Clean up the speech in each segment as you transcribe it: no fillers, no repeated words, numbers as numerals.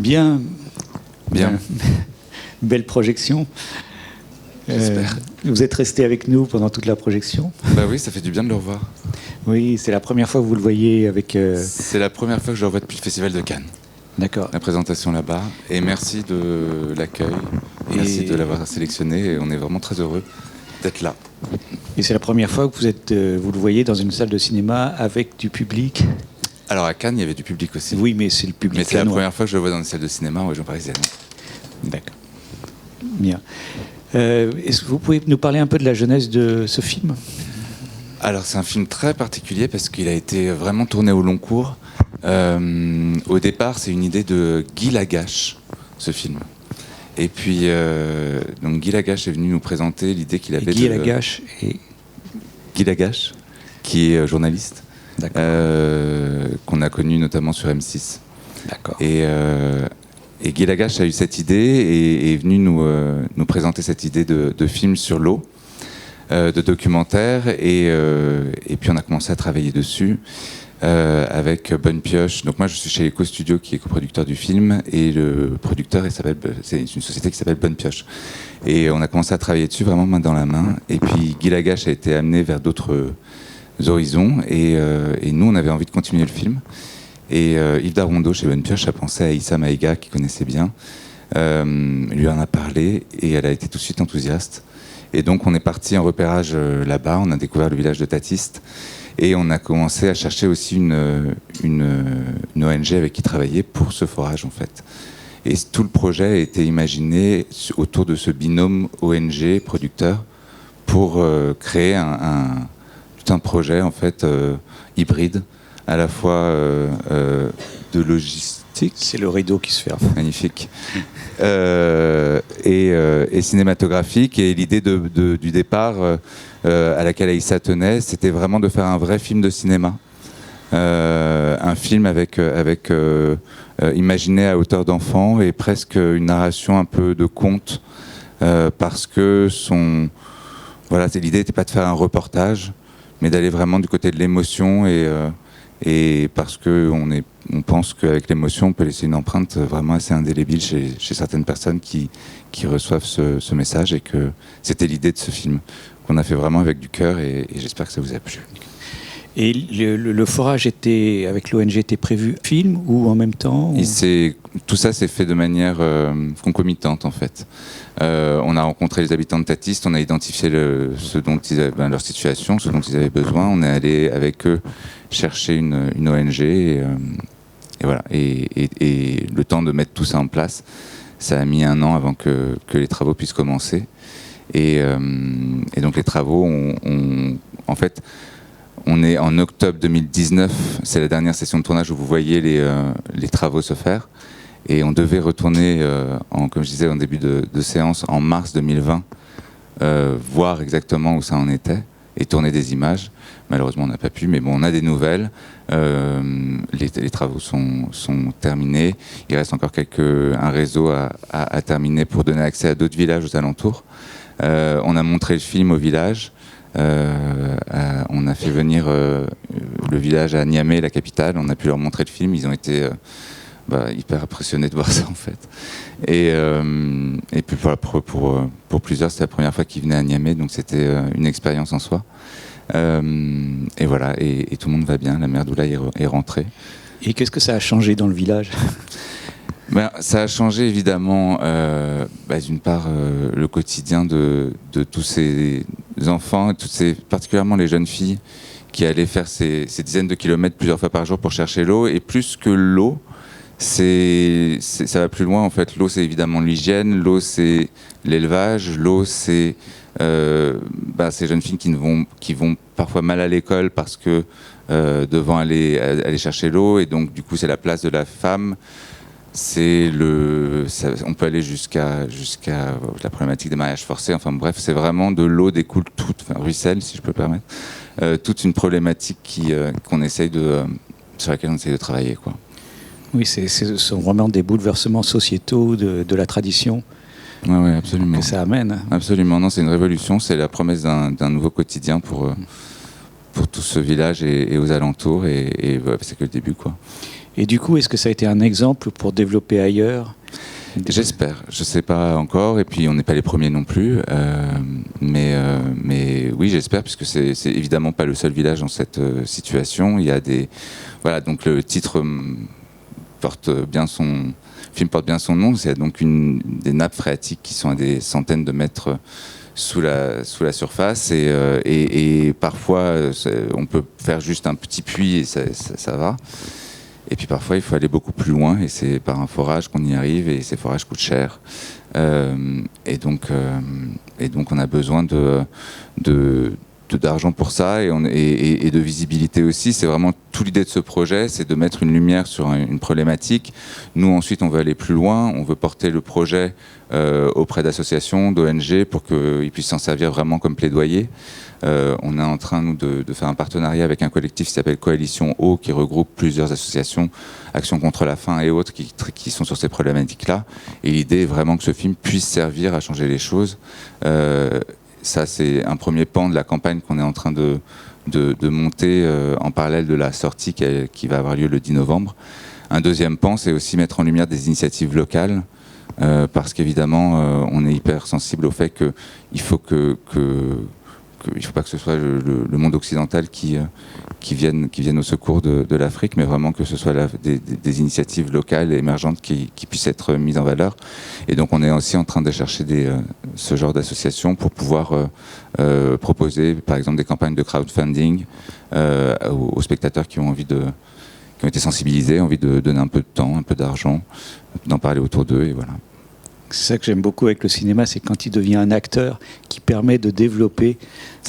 Bien. Bien. Belle projection. J'espère. Vous êtes resté avec nous pendant toute la projection. Bah oui, ça fait du bien de le revoir. Oui, c'est la première fois que vous le voyez avec... C'est la première fois que je le revois depuis le Festival de Cannes. D'accord. La présentation là-bas. Et merci de l'accueil. Merci de l'avoir sélectionné. Et on est vraiment très heureux d'être là. Et c'est la première fois que vous le voyez dans une salle de cinéma avec du public. Alors à Cannes, il y avait du public aussi. Oui, mais c'est le public. Mais c'est la première fois que je le vois dans une salle de cinéma en région parisienne. D'accord. Bien. Est-ce que vous pouvez nous parler un peu de la genèse de ce film ? Alors c'est un film très particulier parce qu'il a été vraiment tourné au long cours. Au départ, c'est une idée de Guy Lagache, ce film. Et puis, donc Guy Lagache est venu nous présenter l'idée qu'il avait Guy Lagache et... Guy Lagache, qui est journaliste, qu'on a connu notamment sur M6. D'accord. Et Guy Lagache a eu cette idée et est venu nous présenter cette idée de film sur l'eau, de documentaire, et puis on a commencé à travailler dessus avec Bonne Pioche. Donc moi je suis chez Eco Studio qui est coproducteur du film, et le producteur c'est une société qui s'appelle Bonne Pioche. Et on a commencé à travailler dessus vraiment main dans la main, et puis Guy Lagache a été amené vers d'autres horizons, et nous on avait envie de continuer le film. Et Yves Darondeau chez Bonne Pioche a pensé à Issa Maïga, qui connaissait bien, lui en a parlé, et elle a été tout de suite enthousiaste. Et donc on est parti en repérage là-bas, on a découvert le village de Tatiste, et on a commencé à chercher aussi une ONG avec qui travailler pour ce forage en fait. Et tout le projet a été imaginé autour de ce binôme ONG-producteur pour créer tout un projet en fait hybride, à la fois de logistique. C'est le rideau qui se ferme. Magnifique. Et cinématographique. Et l'idée du départ à laquelle Aïssa tenait, c'était vraiment de faire un vrai film de cinéma. Un film imaginé à hauteur d'enfant, et presque une narration un peu de conte, parce que l'idée n'était pas de faire un reportage, mais d'aller vraiment du côté de l'émotion, et parce qu'on pense qu'avec l'émotion, on peut laisser une empreinte vraiment assez indélébile chez certaines personnes qui reçoivent ce message, et que c'était l'idée de ce film qu'on a fait vraiment avec du cœur, et j'espère que ça vous a plu. Et le forage avec l'ONG était prévu film ou en même temps ou... Tout ça s'est fait de manière concomitante en fait. On a rencontré les habitants de Tatiste, on a identifié leur situation, ce dont ils avaient besoin. On est allé avec eux chercher une ONG, et voilà. Et le temps de mettre tout ça en place, ça a mis 1 an avant que les travaux puissent commencer. Et donc les travaux en fait... On est en octobre 2019, c'est la dernière session de tournage où vous voyez les travaux se faire. Et on devait retourner, comme je disais en début de séance, en mars 2020, voir exactement où ça en était et tourner des images. Malheureusement, on n'a pas pu, mais bon, on a des nouvelles. Les travaux sont terminés. Il reste encore un réseau à terminer pour donner accès à d'autres villages aux alentours. On a montré le film au village. On a fait venir le village à Niamey, la capitale. On a pu leur montrer le film. Ils ont été hyper impressionnés de voir ça en fait. Et puis pour plusieurs, c'était la première fois qu'ils venaient à Niamey, donc c'était une expérience en soi. Et voilà, et tout le monde va bien. La mère d'Oula est rentrée. Et qu'est-ce que ça a changé dans le village ? Ça a changé évidemment, d'une part, le quotidien de tous ces enfants, particulièrement les jeunes filles qui allaient faire ces dizaines de kilomètres plusieurs fois par jour pour chercher l'eau. Et plus que l'eau, ça va plus loin en fait. L'eau, c'est évidemment l'hygiène, l'eau, c'est l'élevage, l'eau, c'est ces jeunes filles qui vont parfois mal à l'école parce que devant aller chercher l'eau, et donc du coup c'est la place de la femme. On peut aller jusqu'à la problématique des mariages forcés. Enfin bref, c'est vraiment de l'eau découle ruisselle, si je peux permettre, toute une problématique sur laquelle on essaye de travailler, quoi. Oui, ce sont vraiment des bouleversements sociétaux de la tradition. Oui, absolument. Que ça amène. Absolument, non, c'est une révolution. C'est la promesse d'un nouveau quotidien pour tout ce village et aux alentours. Et c'est que le début, quoi. Et du coup, est-ce que ça a été un exemple pour développer ailleurs ? J'espère, je ne sais pas encore, et puis on n'est pas les premiers non plus, mais oui, j'espère, puisque c'est évidemment pas le seul village dans cette situation. Il y a des... Voilà, donc le titre porte bien son nom. C'est donc des nappes phréatiques qui sont à des centaines de mètres sous la surface, et parfois on peut faire juste un petit puits et ça va. Et puis parfois il faut aller beaucoup plus loin, et c'est par un forage qu'on y arrive, et ces forages coûtent cher. Et donc on a besoin d'argent pour ça, et de visibilité aussi. C'est vraiment toute l'idée de ce projet, c'est de mettre une lumière sur une problématique. Nous ensuite on veut aller plus loin, on veut porter le projet auprès d'associations, d'ONG, pour qu'ils puissent s'en servir vraiment comme plaidoyer. On est en train, nous, de faire un partenariat avec un collectif qui s'appelle Coalition Eau, qui regroupe plusieurs associations, Action contre la faim et autres, qui sont sur ces problématiques-là. Et l'idée est vraiment que ce film puisse servir à changer les choses. Ça, c'est un premier pan de la campagne qu'on est en train de monter en parallèle de la sortie qui va avoir lieu le 10 novembre. Un deuxième pan, c'est aussi mettre en lumière des initiatives locales, parce qu'évidemment, on est hyper sensible au fait qu'il faut il ne faut pas que ce soit le monde occidental qui vienne au secours de l'Afrique, mais vraiment que ce soit des initiatives locales et émergentes qui puissent être mises en valeur. Et donc on est aussi en train de chercher ce genre d'associations pour pouvoir proposer par exemple des campagnes de crowdfunding aux spectateurs qui ont été sensibilisés, envie de donner un peu de temps, un peu d'argent, d'en parler autour d'eux, et voilà. C'est ça que j'aime beaucoup avec le cinéma, c'est quand il devient un acteur qui permet de développer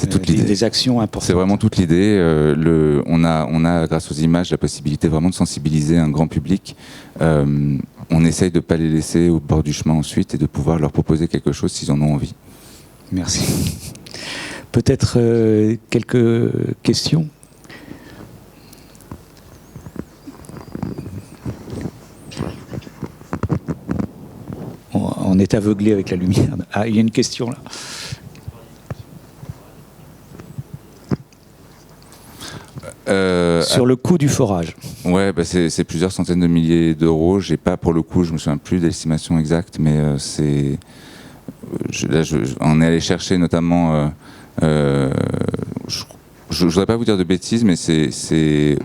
des actions importantes. C'est vraiment toute l'idée. On a, grâce aux images, la possibilité vraiment de sensibiliser un grand public. On essaye de ne pas les laisser au bord du chemin ensuite, et de pouvoir leur proposer quelque chose s'ils en ont envie. Merci. Peut-être quelques questions ? On est aveuglé avec la lumière. Ah, il y a une question là. Sur le coût du forage. Ouais, c'est plusieurs centaines de milliers d'euros. J'ai pas, pour le coup, je me souviens plus de l'estimation exacte, mais on est allé chercher notamment. Je voudrais pas vous dire de bêtises, mais c'est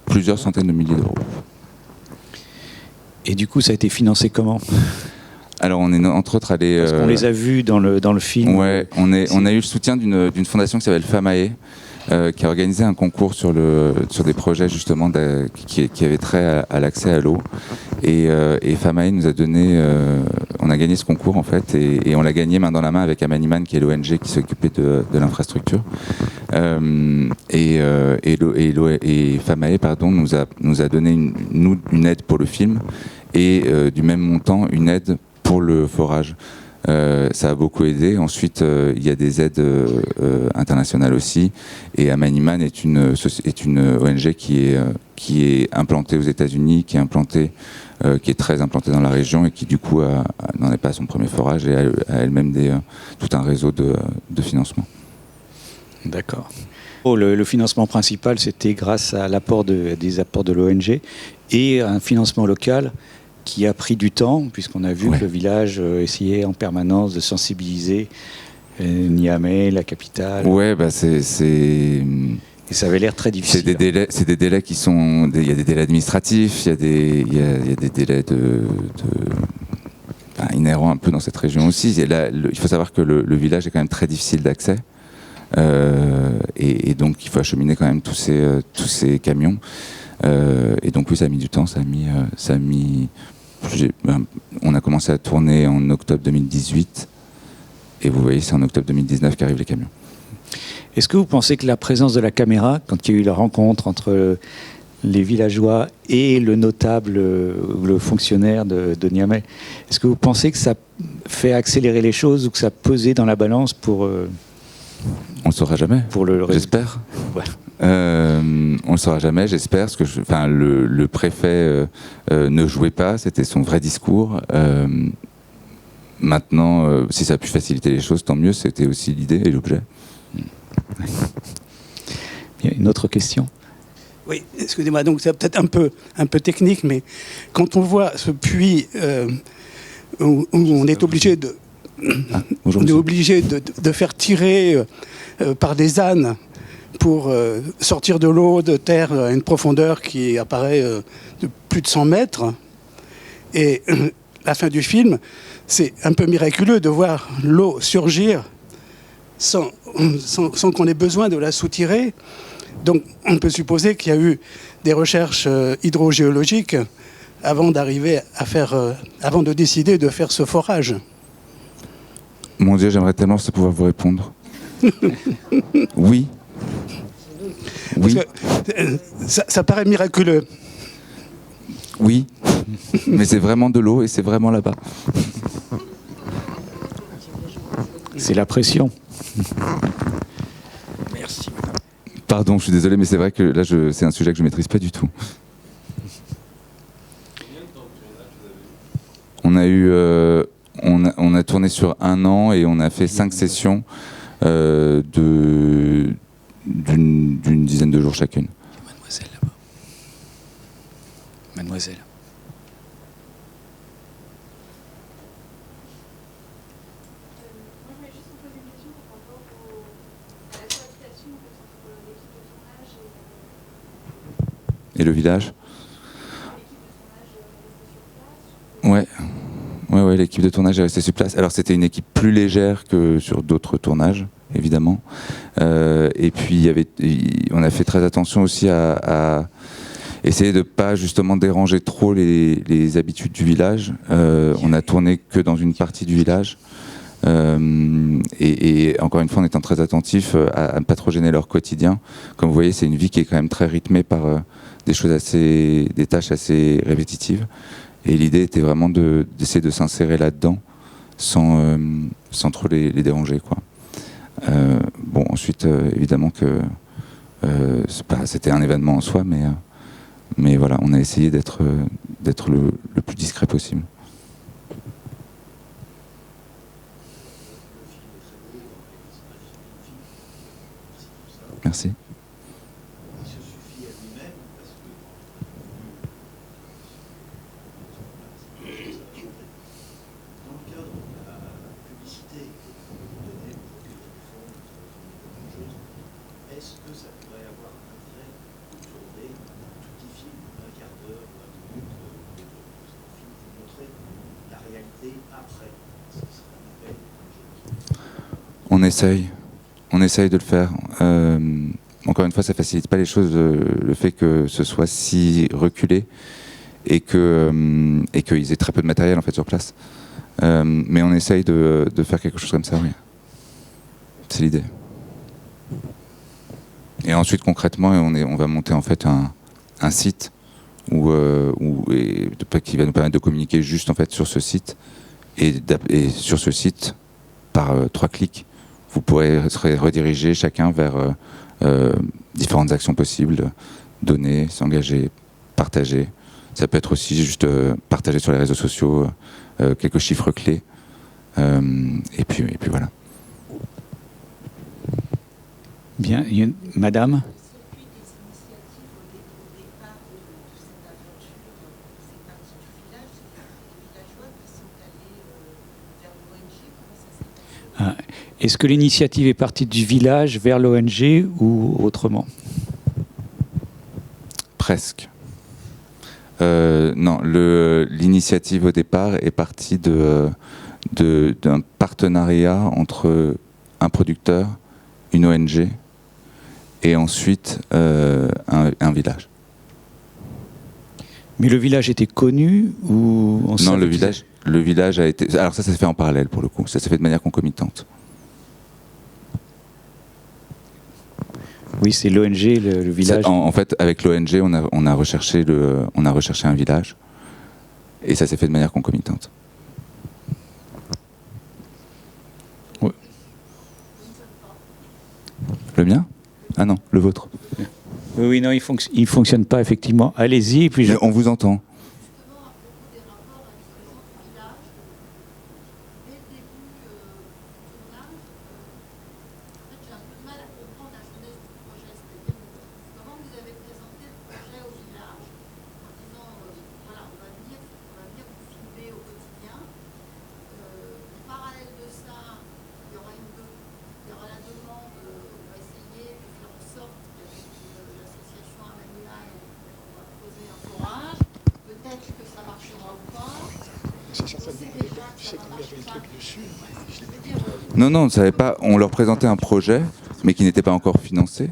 plusieurs centaines de milliers d'euros. Et du coup, ça a été financé comment ? Alors, on est entre autres allé... Parce qu'on les a vus dans le film. Ouais, on a eu le soutien d'une fondation qui s'appelle Famae, qui a organisé un concours sur des projets justement qui avaient trait à l'accès à l'eau. Et Famae nous a donné... on a gagné ce concours en fait, et on l'a gagné main dans la main avec Amaniman, qui est l'ONG qui s'occupait de l'infrastructure. Et Famae, nous a donné une aide pour le film, et du même montant une aide pour le forage. Ça a beaucoup aidé. Ensuite, il y a des aides internationales aussi, et Amaniman est une ONG qui est implantée aux États-Unis, qui est très implantée dans la région, et qui du coup n'en est pas à son premier forage, et a elle-même tout un réseau de financement. D'accord. Le financement principal, c'était grâce à des apports de l'ONG et un financement local qui a pris du temps, puisqu'on a vu que le village essayait en permanence de sensibiliser Niamey, la capitale. Ouais, et ça avait l'air très difficile. C'est des délais qui sont... Il y a des délais administratifs, il y a des délais inhérents un peu dans cette région aussi. Il faut savoir que le village est quand même très difficile d'accès. Et donc il faut acheminer quand même tous ces camions. Et donc oui, ça a mis du temps. On a commencé à tourner en octobre 2018, et vous voyez, c'est en octobre 2019 qu'arrivent les camions. Est-ce que vous pensez que la présence de la caméra, quand il y a eu la rencontre entre les villageois et le notable ou le fonctionnaire de Niamey, est-ce que vous pensez que ça fait accélérer les choses, ou que ça pesait dans la balance pour... On ne saura jamais, j'espère. Ouais. On ne le saura jamais, j'espère. Le préfet ne jouait pas, c'était son vrai discours. Maintenant, si ça a pu faciliter les choses, tant mieux, c'était aussi l'idée et l'objet. Il y a une autre question ? Oui, excusez-moi, donc c'est peut-être un peu technique, mais quand on voit ce puits où on est obligé de faire tirer par des ânes pour sortir de l'eau de terre à une profondeur qui apparaît de plus de 100 mètres. Et la fin du film, c'est un peu miraculeux de voir l'eau surgir sans qu'on ait besoin de la soutirer. Donc on peut supposer qu'il y a eu des recherches hydrogéologiques avant avant de décider de faire ce forage. Mon Dieu, j'aimerais tellement pouvoir vous répondre. Oui. Oui. Ça paraît miraculeux. Oui. Mais c'est vraiment de l'eau et c'est vraiment là-bas. C'est la pression. Merci. Pardon, je suis désolé, mais c'est vrai que là, c'est un sujet que je ne maîtrise pas du tout. On a eu, on a tourné sur 1 an et on a fait 5 sessions d'une dizaine de jours chacune. Mademoiselle là-bas. Mademoiselle. Et le village? Ouais. Ouais, l'équipe de tournage est restée sur place. Alors c'était une équipe plus légère que sur d'autres tournages, évidemment. Et puis on a fait très attention aussi à essayer de ne pas justement déranger trop les habitudes du village. On a tourné que dans une partie du village. Et encore une fois, en étant très attentif à ne pas trop gêner leur quotidien. Comme vous voyez, c'est une vie qui est quand même très rythmée par des tâches assez répétitives. Et l'idée était vraiment d'essayer de s'insérer là-dedans sans trop les déranger, quoi. Bon, ensuite, évidemment que c'était un événement en soi, mais voilà, on a essayé d'être le plus discret possible. Merci. On essaye de le faire. Encore une fois, ça facilite pas les choses, le fait que ce soit si reculé et qu'ils aient très peu de matériel en fait sur place. Mais on essaye de faire quelque chose comme ça, oui. C'est l'idée. Et ensuite, concrètement, on va monter en fait un site qui va nous permettre de communiquer juste en fait sur ce site et sur ce site par 3 clics. Vous pourrez se rediriger chacun vers différentes actions possibles, donner, s'engager, partager. Ça peut être aussi juste partager sur les réseaux sociaux quelques chiffres clés. Et puis voilà. Bien, Madame. Est-ce que l'initiative est partie du village vers l'ONG ou autrement? Presque. Non, l'initiative au départ est partie d'un partenariat entre un producteur, une ONG et ensuite un village. Mais le village était connu ou Non, le village a été... Alors ça s'est fait en parallèle pour le coup, ça s'est fait de manière concomitante. Oui, c'est l'ONG, le village. En fait, avec l'ONG, on a recherché un village et ça s'est fait de manière concomitante. Ouais. Le mien? Ah non, le vôtre. Oui, non, il fonctionne pas effectivement. Allez-y, puis on vous entend. Non, on ne savait pas. On leur présentait un projet, mais qui n'était pas encore financé.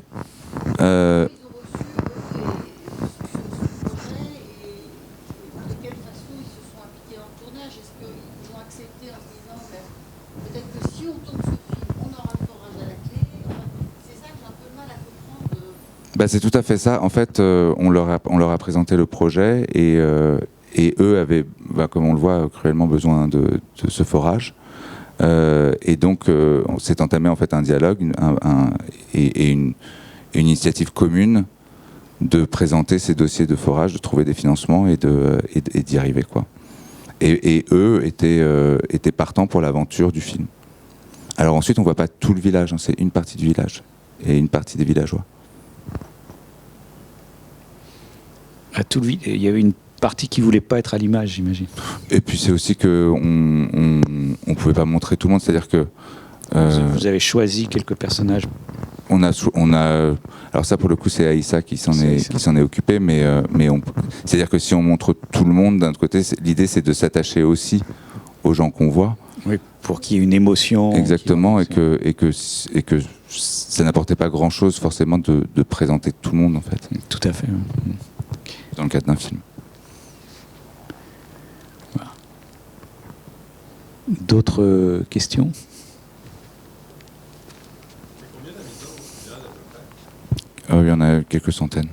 C'est tout à fait ça. En fait, on leur a présenté le projet et eux avaient, comme on le voit, cruellement besoin de ce forage. Et donc, on s'est entamé en fait un dialogue et une initiative commune de présenter ces dossiers de forage, de trouver des financements et d'y arriver, quoi. Et eux étaient partants pour l'aventure du film. Alors ensuite, on voit pas tout le village, hein, c'est une partie du village et une partie des villageois. Il y avait une partie qui voulait pas être à l'image, j'imagine. Et puis c'est aussi que on pouvait pas montrer tout le monde, c'est-à-dire que vous avez choisi quelques personnages. On a alors ça pour le coup c'est Aïssa qui s'en est occupé, mais c'est-à-dire que si on montre tout le monde d'un côté, l'idée c'est de s'attacher aussi aux gens qu'on voit. Oui, pour qu'il y ait une émotion. Exactement, et que ça n'apportait pas grand-chose forcément de présenter tout le monde en fait. Tout à fait. Oui. Dans le cadre d'un film. Voilà. D'autres questions ? Il y en a quelques centaines.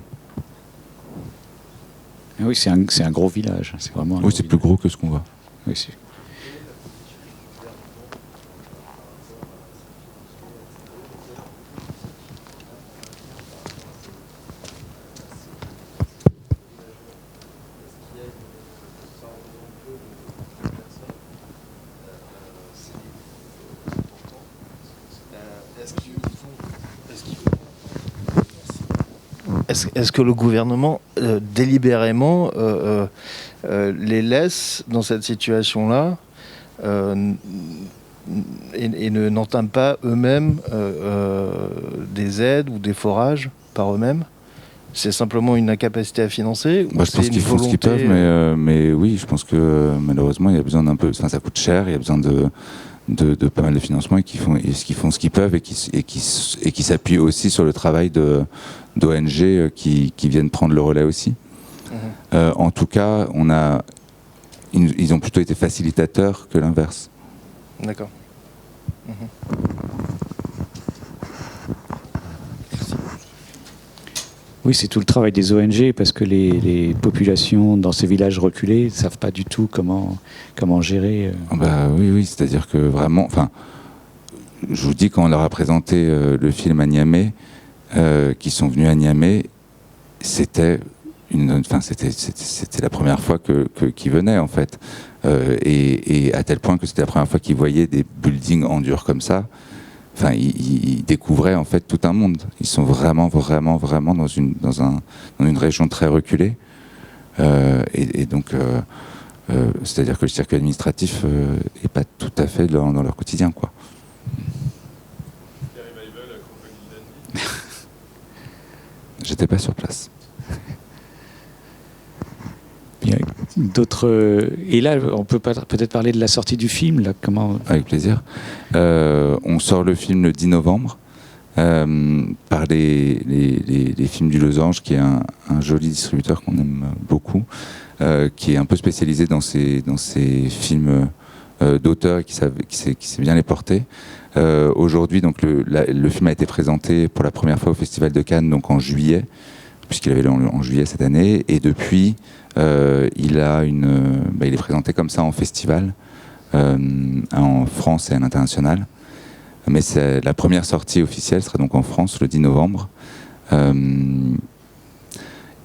Ah oui, c'est un gros village. C'est vraiment. Oui, c'est plus gros que ce qu'on voit. Oui, c'est. Est-ce que le gouvernement, délibérément, les laisse dans cette situation-là et n'entament pas eux-mêmes des aides ou des forages par eux-mêmes ? C'est simplement une incapacité à financer Je pense qu'ils font ce qu'ils peuvent, mais oui, je pense que malheureusement, il y a besoin d'un peu... Enfin, ça coûte cher, il y a besoin de pas mal de financement et qu'ils font ce qu'ils peuvent et qui s'appuient aussi sur le travail d'ONG qui viennent prendre le relais aussi. En tout cas, ils ont plutôt été facilitateurs que l'inverse. D'accord. Oui, c'est tout le travail des ONG parce que les populations dans ces villages reculés ne savent pas du tout comment gérer. Oui, c'est-à-dire que vraiment, je vous dis, quand on leur a présenté le film à Niamey, qui sont venus à Niamey, c'était la première fois qu'ils venaient en fait, et à tel point que c'était la première fois qu'ils voyaient des buildings en dur comme ça. Enfin, ils découvraient en fait tout un monde. Ils sont vraiment dans une région très reculée, et donc c'est-à-dire que le circuit administratif n'est pas tout à fait dans leur quotidien, quoi. J'étais pas sur place. Bien, d'autres. Et là, on peut peut-être parler de la sortie du film. Là, comment... Avec plaisir. On sort le film le 10 novembre par les films du Losange, qui est un joli distributeur qu'on aime beaucoup, qui est un peu spécialisé dans ces films d'auteurs et qui sait bien les porter. Aujourd'hui, donc le film a été présenté pour la première fois au Festival de Cannes, donc en juillet, puisqu'il avait en juillet cette année, et depuis il est présenté comme ça en festival en France et à l'international. Mais la première sortie officielle sera donc en France le 10 novembre. Il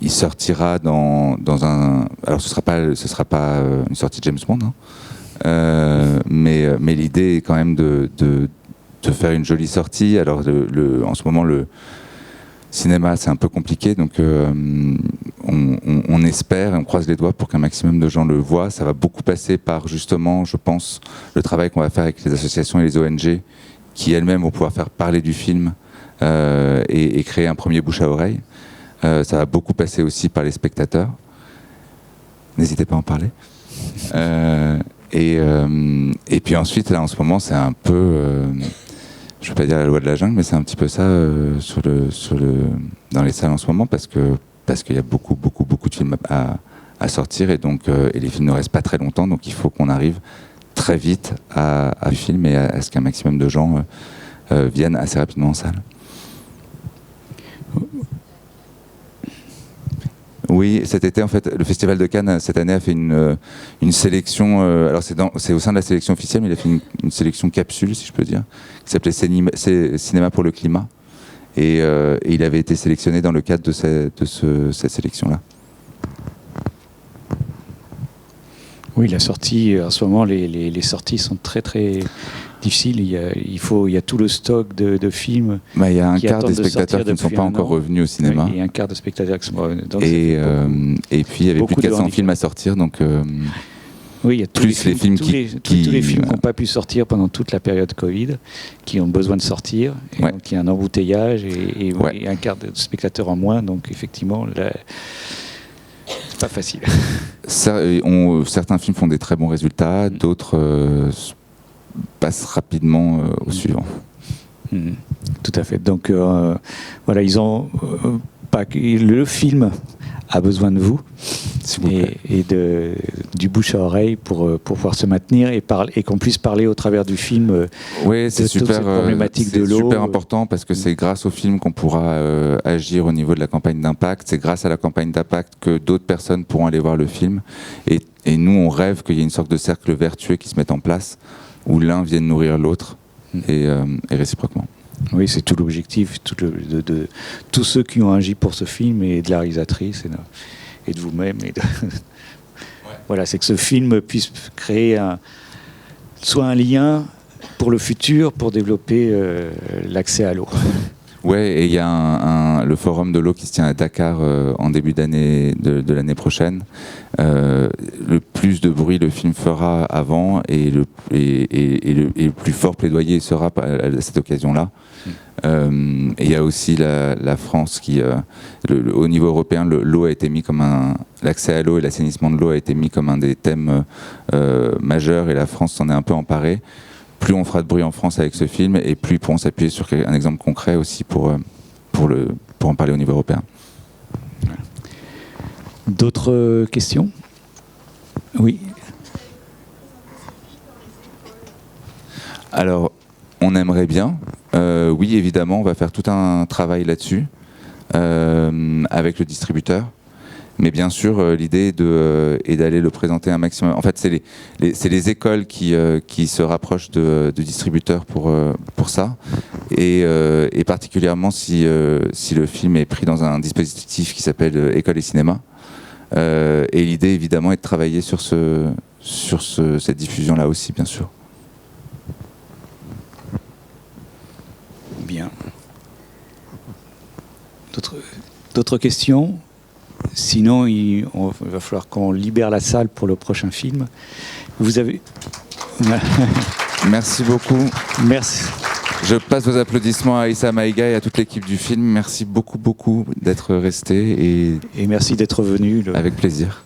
sortira dans un... Alors ce sera pas une sortie de James Bond, hein, mais l'idée est quand même de faire une jolie sortie. Alors en ce moment le cinéma c'est un peu compliqué, donc on espère et on croise les doigts pour qu'un maximum de gens le voient. Ça va beaucoup passer par justement, je pense, le travail qu'on va faire avec les associations et les ONG qui elles-mêmes vont pouvoir faire parler du film et créer un premier bouche à oreille. Ça va beaucoup passer aussi par les spectateurs. N'hésitez pas à en parler. Et puis ensuite, là, en ce moment, c'est un peu, je ne vais pas dire la loi de la jungle, mais c'est un petit peu ça dans les salles en ce moment, parce qu'il y a beaucoup de films à sortir, et donc et les films ne restent pas très longtemps, donc il faut qu'on arrive très vite à filmer et à ce qu'un maximum de gens viennent assez rapidement en salle. Oui, cet été, en fait, le Festival de Cannes, cette année, a fait une sélection. Alors, c'est au sein de la sélection officielle, mais il a fait une sélection capsule, si je peux dire, qui s'appelait Cinéma pour le climat. Et il avait été sélectionné dans le cadre de cette sélection-là. Oui, la sortie, en ce moment, les sorties sont très très difficiles. Il y a tout le stock de films. Il y a un quart des spectateurs qui ne sont pas encore revenus au cinéma. Oui, et un quart de spectateurs qui sont pas revenus. Donc, et puis il y avait plus de 400 films à sortir, donc oui, il y a tous les films tous les films qui n'ont pas pu sortir pendant toute la période Covid, qui ont besoin de sortir. Et donc il y a un embouteillage et un quart de spectateurs en moins. Donc effectivement, là, c'est pas facile. Certains films font des très bons résultats, d'autres passent rapidement au suivant. Tout à fait. Donc voilà, ils ont le film a besoin de vous et du bouche à oreille pour pouvoir se maintenir et qu'on puisse parler au travers du film. Oui, c'est super. Cette problématique de l'eau. C'est super important parce que c'est grâce au film qu'on pourra agir au niveau de la campagne d'impact. C'est grâce à la campagne d'impact que d'autres personnes pourront aller voir le film. Et nous, on rêve qu'il y ait une sorte de cercle vertueux qui se mette en place où l'un vienne nourrir l'autre et réciproquement. Oui, c'est tout l'objectif de tous ceux qui ont agi pour ce film et de la réalisatrice et de vous-même. Voilà, c'est que ce film puisse créer soit un lien pour le futur, pour développer l'accès à l'eau. Ouais, et il y a le forum de l'eau qui se tient à Dakar en début d'année de l'année prochaine. Le plus de bruit le film fera avant et le plus fort plaidoyer sera à cette occasion-là. Et il y a aussi la France qui, au niveau européen, l'eau a été mis comme l'accès à l'eau et l'assainissement de l'eau a été mis comme un des thèmes majeurs, et la France s'en est un peu emparée. Plus on fera de bruit en France avec ce film, et plus ils pourront s'appuyer sur un exemple concret aussi pour en parler au niveau européen. D'autres questions ? Oui. Alors, on aimerait bien. Oui, évidemment, on va faire tout un travail là-dessus avec le distributeur. Mais bien sûr, l'idée est d'aller le présenter un maximum. En fait, c'est les écoles qui se rapprochent de distributeurs pour ça. Et particulièrement si le film est pris dans un dispositif qui s'appelle École et Cinéma. Et l'idée, évidemment, est de travailler sur cette diffusion-là aussi, bien sûr. Bien. D'autres questions ? Sinon, il va falloir qu'on libère la salle pour le prochain film. Vous avez... Merci beaucoup. Merci. Je passe vos applaudissements à Issa Maïga et à toute l'équipe du film. Merci beaucoup d'être restés. Et merci d'être venu. Avec plaisir.